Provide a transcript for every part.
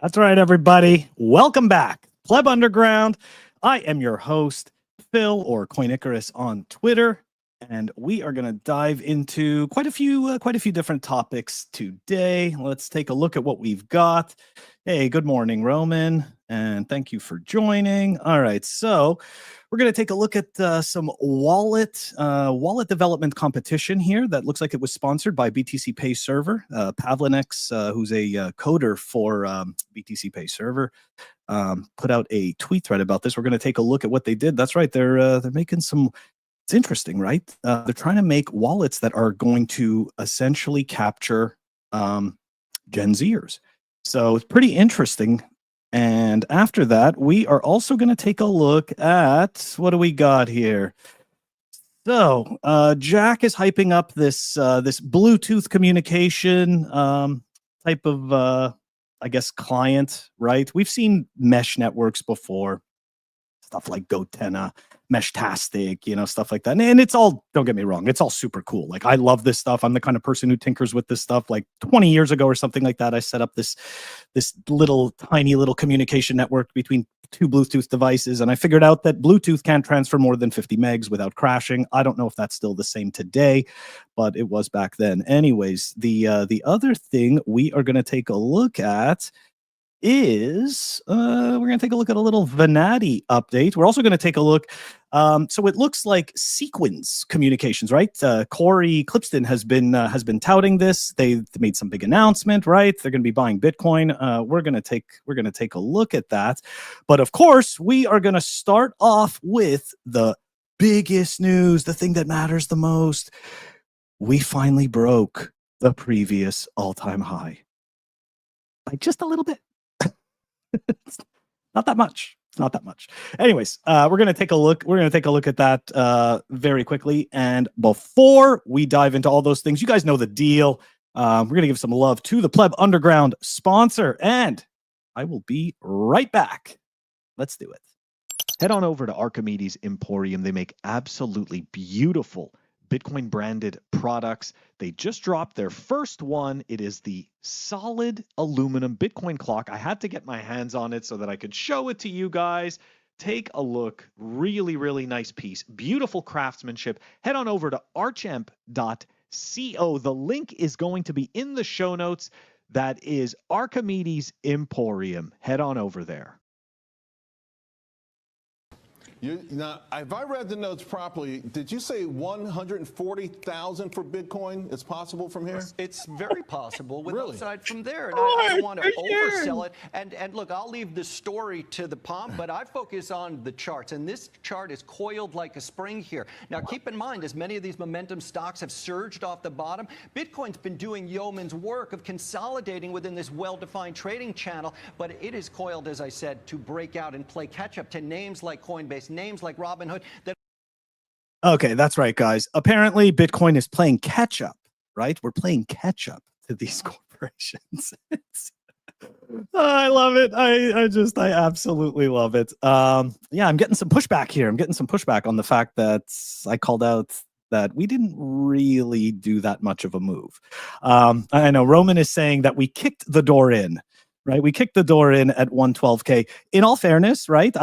That's right, everybody. Welcome back. Pleb Underground. I am your host, Phil, or Coin Icarus on Twitter, and we are going to dive into quite a few different topics today. Let's take a look at what we've got. Hey, good morning, Roman, and thank you for joining. All right, so we're going to take a look at some wallet development competition here that looks like it was sponsored by BTC Pay Server. Pavlinex, who's a coder for BTC Pay Server, put out a tweet thread about this. We're going to take a look at what they did. That's right, they're making some. It's interesting, right? They're trying to make wallets that are going to essentially capture Gen Zers. So it's pretty interesting. And after that, we are also going to take a look at what do we got here. So Jack is hyping up this this Bluetooth communication type of I guess client, right? We've seen mesh networks before, stuff like Gotenna, Meshtastic, stuff like that. And it's all, don't get me wrong, it's all super cool. Like, I love this stuff. I'm the kind of person who tinkers with this stuff. Like 20 years ago or something like that, I set up this tiny little communication network between two Bluetooth devices, and I figured out that Bluetooth can't transfer more than 50 megs without crashing. I don't know if that's still the same today, but it was back then. Anyways, the other thing we are going to take a look at is we're going to take a look at a little Venati update. We're also going to take a look. So it looks like Sequence Communications, right? Corey Clipston has been touting this. They made some big announcement, right? They're going to be buying Bitcoin. We're going to take a look at that. But of course, we are going to start off with the biggest news, the thing that matters the most. We finally broke the previous all-time high by just a little bit. It's not that much. It's not that much. Anyways, we're going to take a look. We're going to take a look at that very quickly. And before we dive into all those things, you guys know the deal. We're going to give some love to the Pleb Underground sponsor, and I will be right back. Let's do it. Head on over to Archimedes Emporium. They make absolutely beautiful Bitcoin branded products. They just dropped their first one. It is the solid aluminum Bitcoin clock. I had to get my hands on it so that I could show it to you guys. Take a look. Really, really nice piece. Beautiful craftsmanship. Head on over to archamp.co. The link is going to be in the show notes. That is Archimedes Emporium. Head on over there. Now, if I read the notes properly, did you say 140,000 for Bitcoin is possible from here? It's very possible with Really? upside from there. And I don't want to oversell it. And look, I'll leave the story to the pomp, but I focus on the charts. And this chart is coiled like a spring here. Now, keep in mind, as many of these momentum stocks have surged off the bottom, Bitcoin's been doing yeoman's work of consolidating within this well-defined trading channel. But it is coiled, as I said, to break out and play catch-up to names like Coinbase, names like Robinhood. Okay, that's right, guys. Apparently, Bitcoin is playing catch up, right? We're playing catch up to these corporations. I love it. I absolutely love it. Yeah, I'm getting some pushback here. I'm getting some pushback on the fact that I called out that we didn't really do that much of a move. I know Roman is saying that we kicked the door in, right? We kicked the door in at 112K. In all fairness, right?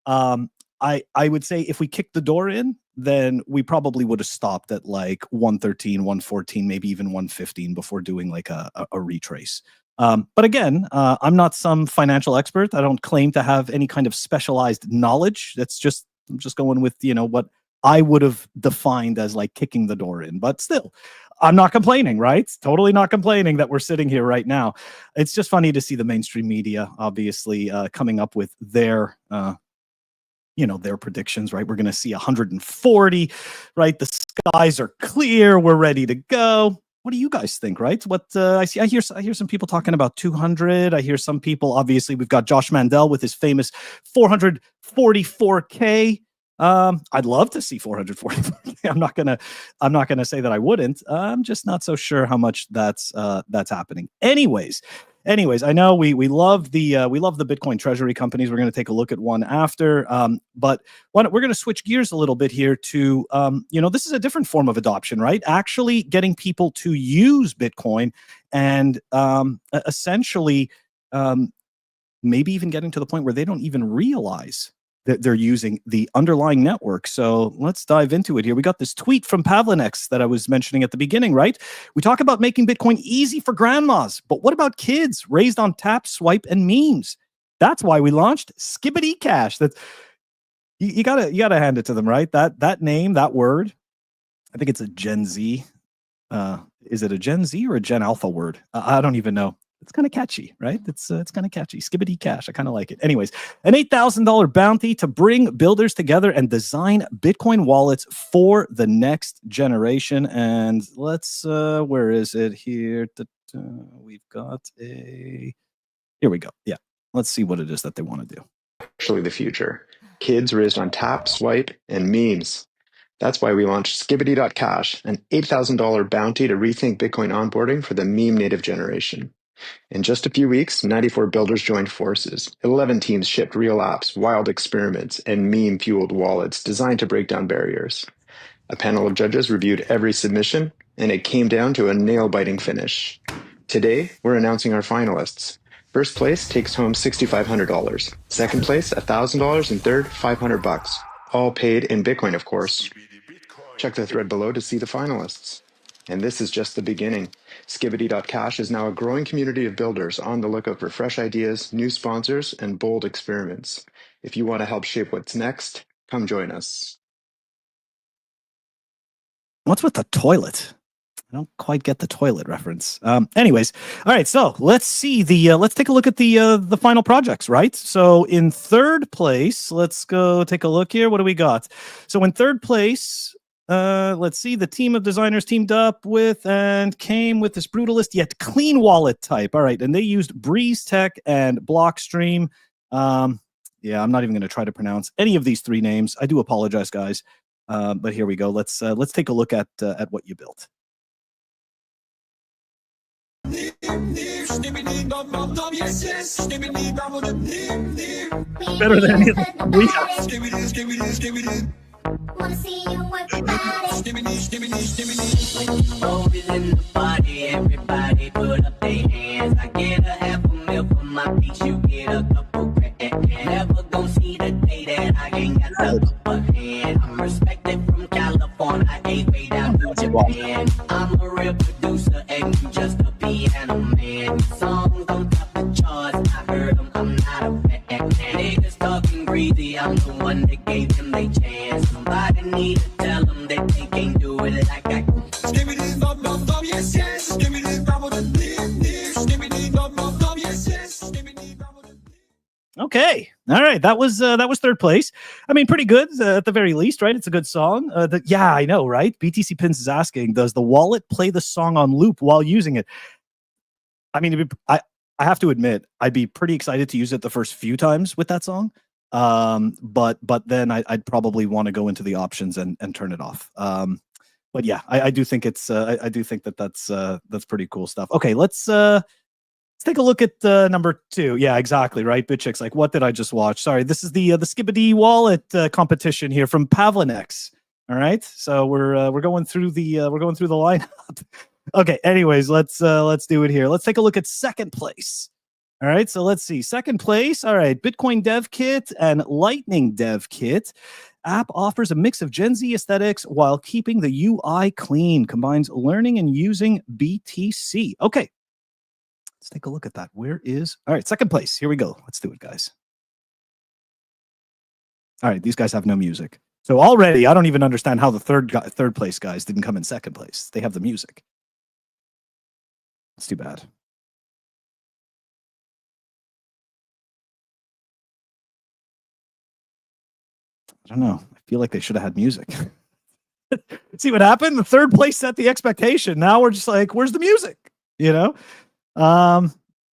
I would say if we kicked the door in, then we probably would have stopped at like 113, 114, maybe even 115 before doing like a retrace. But again, I'm not some financial expert. I don't claim to have any kind of specialized knowledge. I'm just going with, what I would have defined as like kicking the door in. But still, I'm not complaining, right? Totally not complaining that we're sitting here right now. It's just funny to see the mainstream media, obviously, coming up with their predictions, right? We're going to see 140, right? The skies are clear. We're ready to go. What do you guys think, right? What I hear some people talking about 200. I hear some people, obviously, we've got Josh Mandel with his famous 444K. I'd love to see 444K. I'm not gonna say that I wouldn't. I'm just not so sure how much that's happening. Anyways, I know we love the Bitcoin treasury companies. We're going to take a look at one after, but we're going to switch gears a little bit here to this is a different form of adoption, right? Actually getting people to use Bitcoin and essentially maybe even getting to the point where they don't even realize that they're using the underlying network. So let's dive into it here. We got this tweet from Pavlinex that I was mentioning at the beginning, right? We talk about making Bitcoin easy for grandmas, but what about kids raised on tap, swipe, and memes? That's why we launched Skibidi Cash. That's you gotta hand it to them, right? That name, that word, I think it's a Gen Z. Is it a Gen Z or a Gen Alpha word? I don't even know. It's kind of catchy, right? It's kind of catchy. Skibidi Cash. I kind of like it. Anyways, an $8,000 bounty to bring builders together and design Bitcoin wallets for the next generation. And let's, where is it here? We've got here we go. Yeah. Let's see what it is that they want to do. Actually, the future. Kids raised on tap, swipe, and memes. That's why we launched Skibidi.cash, an $8,000 bounty to rethink Bitcoin onboarding for the meme native generation. In just a few weeks, 94 builders joined forces. 11 teams shipped real apps, wild experiments, and meme-fueled wallets designed to break down barriers. A panel of judges reviewed every submission, and it came down to a nail-biting finish. Today, we're announcing our finalists. First place takes home $6,500. Second place, $1,000, and third, $500. All paid in Bitcoin, of course. Check the thread below to see the finalists. And this is just the beginning. Skibidi.cash is now a growing community of builders on the lookout for fresh ideas, new sponsors, and bold experiments. If you want to help shape what's next, come join us. What's with the toilet? I don't quite get the toilet reference. Anyways, all right. So let's see let's take a look at the final projects, right? So in third place, let's go take a look here. What do we got? So in third place, let's see, the team of designers teamed up with and came with this brutalist yet clean wallet type. All right, and they used Breeze Tech and Blockstream. Yeah, I'm not even going to try to pronounce any of these three names. I do apologize, guys. But here we go. Let's take a look at what you built. Better than any of them we have. Wanna see you work your body. In the party, everybody put up their hands. I get a half a mil for my beats, you get a couple grand. Never gon' see the day that I ain't got the upper hand. I'm respected from California, I ain't way down to Japan. I'm a real producer and you just a piano man. Songs on top the charts, I heard them, I'm not a fan. Niggas talking greedy, I'm the one that gave them they chance. Somebody need to tell them that they can't do it like I can. Skibidi dum dum dum, yes yes. Skibidi dum dum dum, skibidi dum dum dum, yes yes. Skibidi dum dum. Okay, all right, that was third place. I mean, pretty good at the very least, right? It's a good song. Yeah, I know, right? BTC Pins is asking, does the wallet play the song on loop while using it? I mean, I have to admit, I'd be pretty excited to use it the first few times with that song. But then I'd probably want to go into the options and turn it off. But yeah, I do think it's I do think that's pretty cool stuff. Okay, let's take a look at number 2. Yeah, exactly right. Bitchick's like, what did I just watch? Sorry, this is the Skibidi wallet competition here from Pavlinex. All right, so we're going through the lineup. Okay, anyways, let's do it here. Let's take a look at second place. All right, so let's see. Second place, all right, Bitcoin Dev Kit and Lightning Dev Kit. App offers a mix of Gen Z aesthetics while keeping the UI clean, combines learning and using BTC. Okay, let's take a look at that. All right, second place. Here we go. Let's do it, guys. All right, these guys have no music. So already, I don't even understand how the third place guys didn't come in second place. They have the music. It's too bad. I don't know. I feel like they should have had music. See what happened? The third place set the expectation. Now we're just like, where's the music? You know? All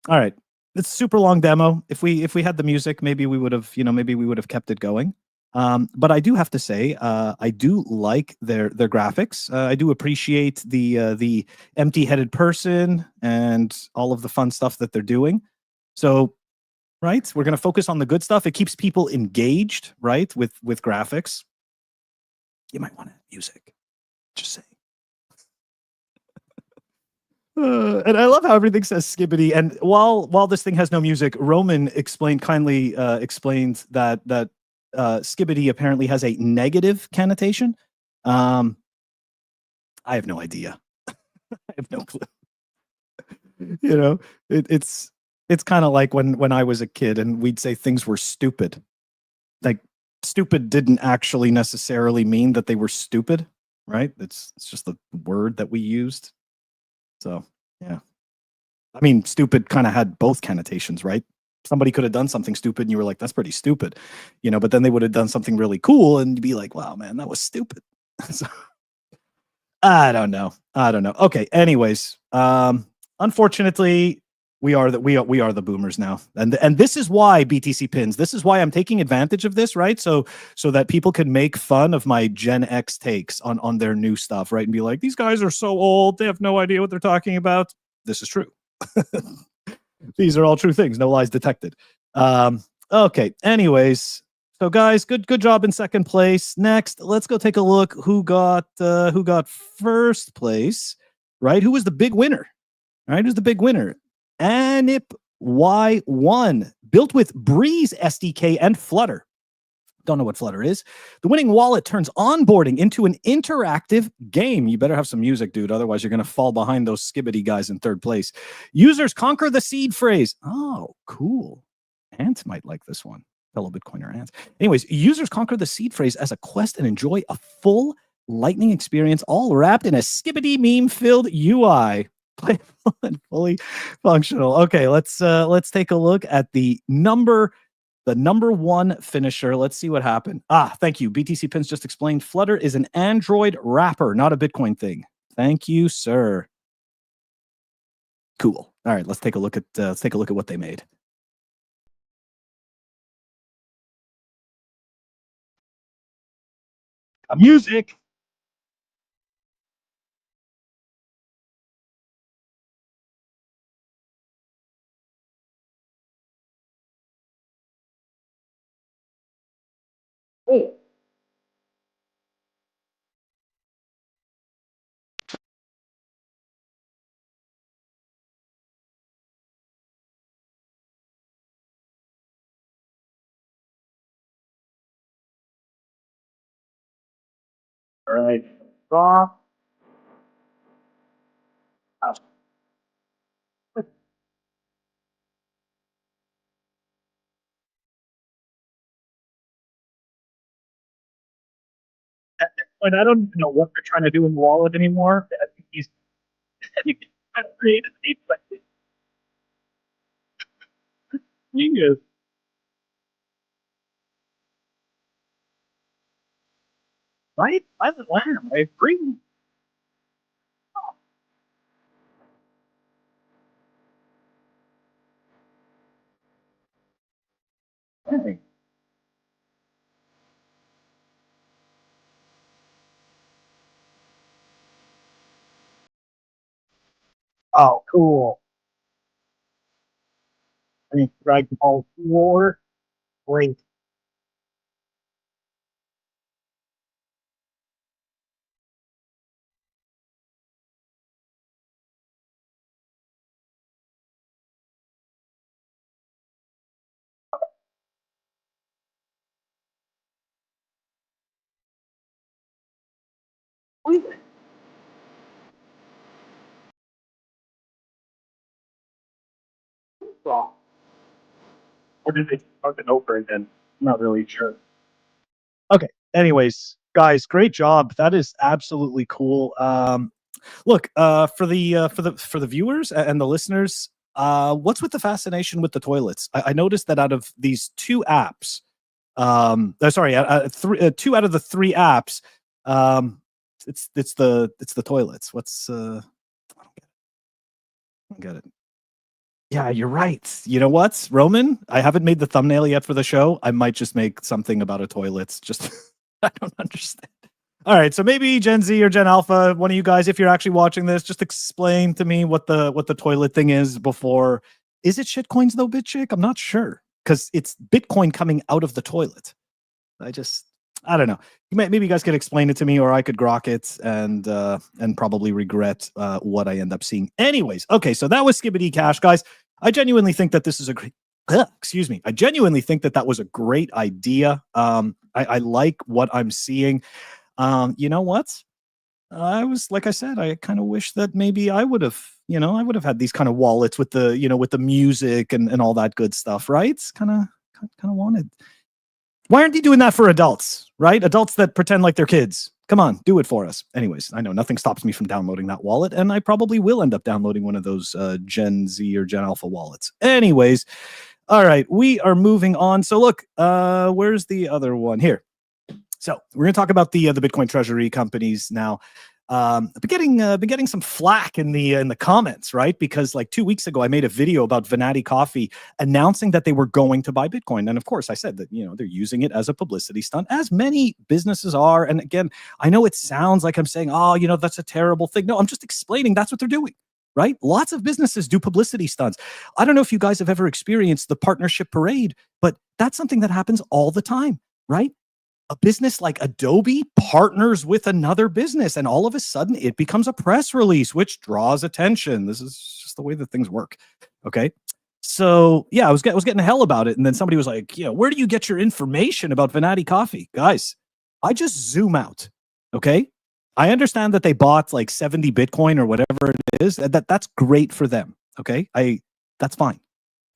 right. It's a super long demo. If we had the music, maybe we would have kept it going. But I do have to say, I do like their graphics. I do appreciate the empty-headed person and all of the fun stuff that they're doing. So, right, we're going to focus on the good stuff. It keeps people engaged, right, with graphics. You might want music. Just saying. And I love how everything says Skibidi. And while this thing has no music, Roman kindly explained that Skibidi apparently has a negative connotation. I have no idea. I have no clue. You know, it's kind of like when I was a kid and we'd say things were stupid. Like stupid didn't actually necessarily mean that they were stupid, right? It's just the word that we used. So yeah. I mean, stupid kind of had both connotations, right? Somebody could have done something stupid and you were like, that's pretty stupid, you know, but then they would have done something really cool and you'd be like, wow, man, that was stupid. So I don't know. Okay. Anyways, unfortunately, we are the boomers now, and this is why BTC pins. This is why I'm taking advantage of this, right? So that people can make fun of my Gen X takes on their new stuff, right? And be like, these guys are so old, they have no idea what they're talking about. This is true. These are all true things. No lies detected. Okay. Anyways. So guys, good job in second place. Next, let's go take a look who got first place, right? Who was the big winner? All right, who's the big winner? Anip Y1, built with Breeze SDK and Flutter. Don't know what Flutter is. The winning wallet turns onboarding into an interactive game. You better have some music, dude. Otherwise, you're going to fall behind those Skibidi guys in third place. Users conquer the seed phrase. Oh, cool. Ant might like this one. Fellow Bitcoiner Ant. Anyways, users conquer the seed phrase as a quest and enjoy a full Lightning experience, all wrapped in a Skibidi meme-filled UI. Playful and fully functional. Okay, let's take a look at the number one finisher. Let's see what happened. Thank you. BTC Pins just explained Flutter is an Android wrapper, not a Bitcoin thing. Thank you, sir. Cool. All right, let's take a look at what they made. Music. Oh. All right. Raw. At this point, I don't even know what they're trying to do in Wallet anymore. I think he's trying to create a state, but genius. Right? Silent Lamb. I agree. Hey. Oh, cool. I mean, Dragon Ball War. Great. Or did they start it over again? I'm not really sure. Okay. Anyways, guys, great job. That is absolutely cool. Look, for the viewers and the listeners, what's with the fascination with the toilets? I noticed that out of these two apps, two out of the three apps, it's the toilets. What's I don't get it. Yeah, you're right. You know what, Roman? I haven't made the thumbnail yet for the show. I might just make something about a toilet. Just I don't understand. All right, so maybe Gen Z or Gen Alpha, one of you guys, if you're actually watching this, just explain to me what the toilet thing is before. Is it shitcoins though, BitChick? I'm not sure because it's Bitcoin coming out of the toilet. I just I don't know. Maybe you guys could explain it to me, or I could grok it and probably regret what I end up seeing. Anyways, okay, so that was Skibidi Cash, guys. I genuinely think that this is a great. Excuse me. I genuinely think that was a great idea. I like what I'm seeing. You know what? I was, like I said, I kind of wish that maybe I would have, I would have had these kind of wallets with the, with the music and all that good stuff, right? Kind of wanted. Why aren't they doing that for adults, right? Adults that pretend like they're kids. Come on, do it for us. Anyways, I know nothing stops me from downloading that wallet, and I probably will end up downloading one of those Gen Z or Gen Alpha wallets. Anyways, all right, we are moving on. So look, where's the other one here? So we're going to talk about the Bitcoin treasury companies now. I've been getting some flack in the comments, right? Because like 2 weeks ago, I made a video about Vanatti Coffee announcing that they were going to buy Bitcoin, and of course, I said that they're using it as a publicity stunt, as many businesses are. And again, I know it sounds like I'm saying, oh, that's a terrible thing. No, I'm just explaining that's what they're doing. Right? Lots of businesses do publicity stunts. I don't know if you guys have ever experienced the partnership parade, but that's something that happens all the time, right? A business like Adobe partners with another business, and all of a sudden it becomes a press release, which draws attention. This is just the way that things work. Okay. So yeah, I was getting hell about it. And then somebody was like, where do you get your information about Vanatti Coffee? Guys, I just zoom out. Okay. I understand that they bought like 70 Bitcoin or whatever it is. That's great for them. Okay. That's fine.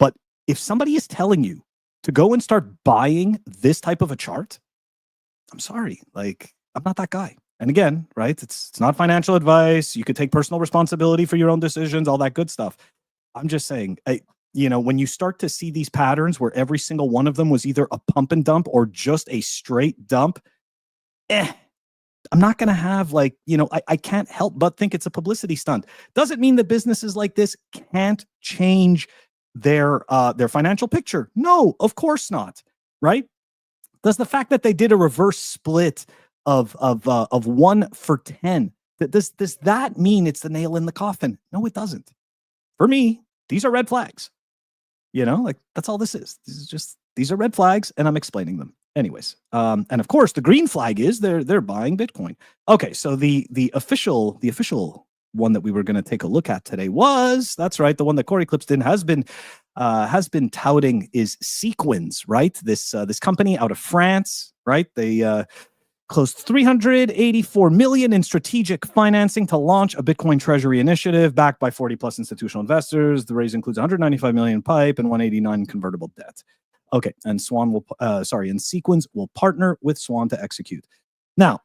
But if somebody is telling you to go and start buying this type of a chart, I'm sorry, like I'm not that guy. And again, right? It's not financial advice. You could take personal responsibility for your own decisions, all that good stuff. I'm just saying, when you start to see these patterns where every single one of them was either a pump and dump or just a straight dump, I'm not going to have I can't help but think it's a publicity stunt. Doesn't mean that businesses like this can't change their financial picture. No, of course not. Right? Does the fact that they did a reverse split of 1 for 10, does that mean it's the nail in the coffin? No, it doesn't. For me, these are red flags. That's all this is. These are red flags, and I'm explaining them. Anyways, and of course, the green flag is they're buying Bitcoin. Okay, so the official one that we were going to take a look at today that's right, the one that Corey Clipston has been touting is Sequins, right? This company out of France, right? They closed $384 million in strategic financing to launch a Bitcoin treasury initiative backed by 40 plus institutional investors. The raise includes $195 million PIPE and $189 convertible debt. Okay, and Sequins will partner with Swan to execute. Now,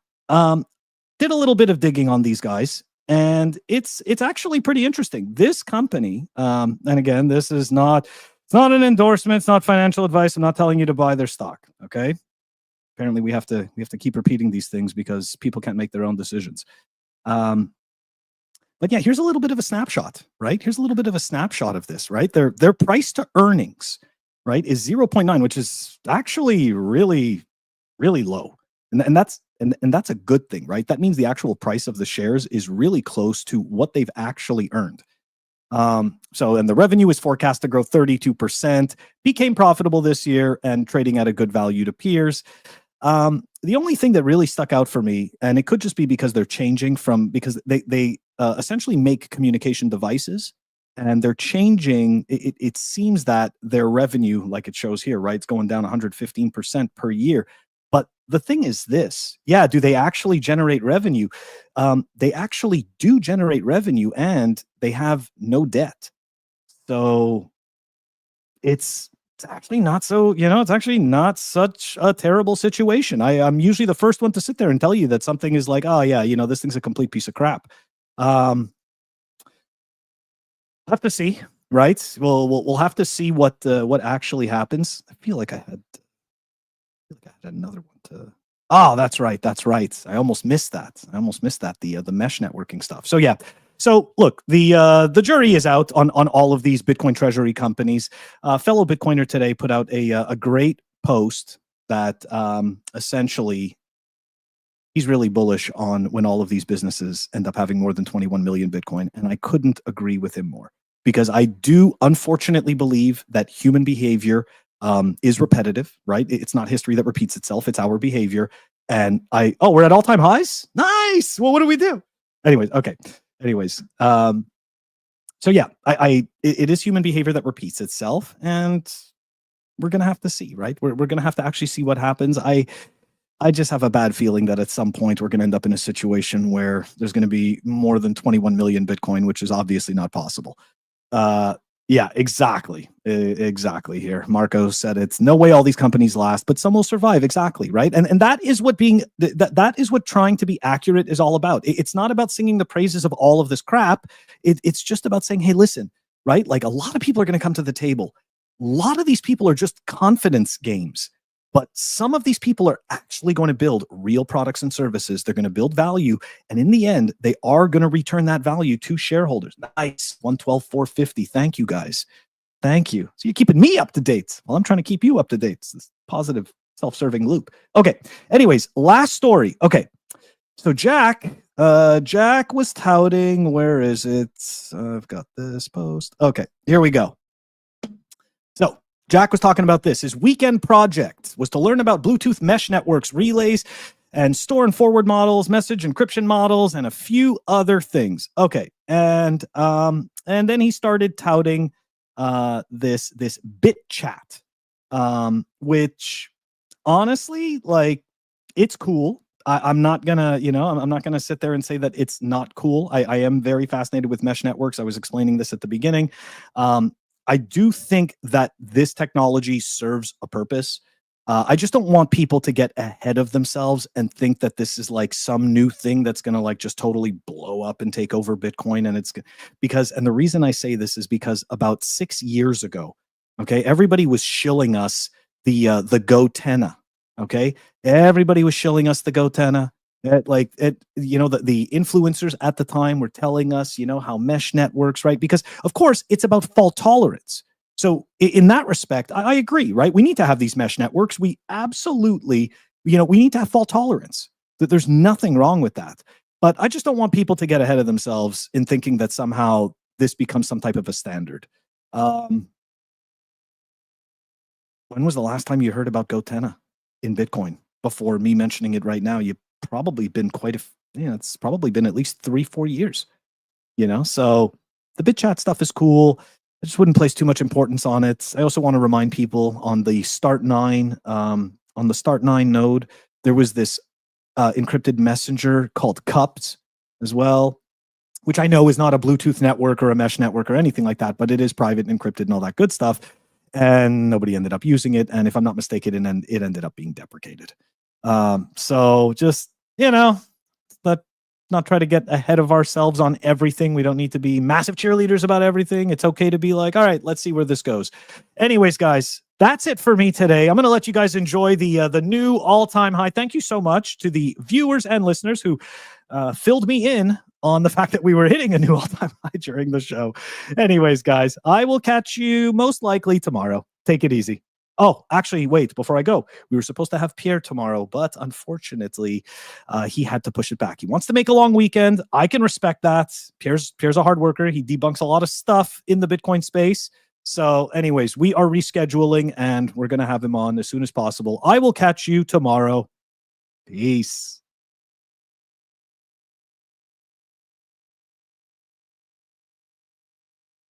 did a little bit of digging on these guys, and it's actually pretty interesting. This company, and again, it's not an endorsement, it's not financial advice. I'm not telling you to buy their stock. Okay. Apparently we have to keep repeating these things because people can't make their own decisions. But yeah, here's a little bit of a snapshot, right? Here's a little bit of a snapshot of this, right? Their price to earnings, right, is 0.9, which is actually really, really low. And that's a good thing, right? That means the actual price of the shares is really close to what they've actually earned. And the revenue is forecast to grow 32%, became profitable this year and trading at a good value to peers. The only thing that really stuck out for me, and it could just be because they're changing because they essentially make communication devices, and they're changing. It seems that their revenue, like it shows here, right, it's going down 115% per year. But the thing is this, do they actually generate revenue? They actually do generate revenue, and they have no debt. So it's actually not so, it's actually not such a terrible situation. I'm usually the first one to sit there and tell you that something is like, oh yeah, this thing's a complete piece of crap. Have to see, right? We'll have to see what actually happens. I feel like I had another one to. Oh, that's right. I almost missed that. The mesh networking stuff. So yeah. So look, the jury is out on all of these Bitcoin treasury companies. Fellow Bitcoiner today put out a great post that essentially he's really bullish on when all of these businesses end up having more than 21 million Bitcoin, and I couldn't agree with him more, because I do unfortunately believe that human behavior is repetitive, right? It's not history that repeats itself. It's our behavior. And we're at all-time highs? Nice. Well, what do we do? Anyways, okay. Anyways, so yeah, it is human behavior that repeats itself, and we're gonna have to see, right? We're gonna have to actually see what happens. I just have a bad feeling that at some point we're gonna end up in a situation where there's gonna be more than 21 million Bitcoin, which is obviously not possible. Yeah, exactly. Exactly here. Marco said it's no way all these companies last, but some will survive. Exactly, right? And that is what that is what trying to be accurate is all about. It's not about singing the praises of all of this crap. It's just about saying, hey, listen, right? Like a lot of people are going to come to the table. A lot of these people are just confidence games. But some of these people are actually going to build real products and services. They're going to build value. And in the end, they are going to return that value to shareholders. Nice. 112,450. Thank you, guys. Thank you. So you're keeping me up to date. Well, I'm trying to keep you up to date. It's this positive self-serving loop. Okay. Anyways, last story. Okay. So Jack was touting, where is it? I've got this post. Okay. Here we go. So Jack was talking about this. His weekend project was to learn about Bluetooth mesh networks, relays, and store and forward models, message encryption models, and a few other things. Okay, and then he started touting this bit chat, which honestly, like, it's cool. I'm not gonna, I'm not gonna sit there and say that it's not cool. I am very fascinated with mesh networks. I was explaining this at the beginning. I do think that this technology serves a purpose. I just don't want people to get ahead of themselves and think that this is like some new thing that's going to like just totally blow up and take over Bitcoin. And and the reason I say this is because about 6 years ago, okay, everybody was shilling us the Gotenna. Okay, everybody was shilling us the Gotenna. The influencers at the time were telling us, how mesh networks, right? Because of course it's about fault tolerance. So in that respect, I agree, right? We need to have these mesh networks. We absolutely, we need to have fault tolerance. That there's nothing wrong with that. But I just don't want people to get ahead of themselves in thinking that somehow this becomes some type of a standard. When was the last time you heard about Gotenna in Bitcoin? Before me mentioning it right now, you've probably been it's probably been at least 3-4 years, so the bit chat stuff is cool. I just wouldn't place too much importance on it. I also want to remind people on the Start9 node, there was this encrypted messenger called Cups as well, which I know is not a Bluetooth network or a mesh network or anything like that, but it is private and encrypted and all that good stuff. And nobody ended up using it. And if I'm not mistaken, it ended up being deprecated. So just, let's not try to get ahead of ourselves on everything. We don't need to be massive cheerleaders about everything. It's okay to be like, all right, let's see where this goes. Anyways, guys, that's it for me today. I'm going to let you guys enjoy the new all-time high. Thank you so much to the viewers and listeners who filled me in on the fact that we were hitting a new all-time high during the show. Anyways, guys, I will catch you most likely tomorrow. Take it easy. Oh, actually, wait, before I go, we were supposed to have Pierre tomorrow, but unfortunately, he had to push it back. He wants to make a long weekend. I can respect that. Pierre's a hard worker. He debunks a lot of stuff in the Bitcoin space. So anyways, we are rescheduling and we're going to have him on as soon as possible. I will catch you tomorrow. Peace.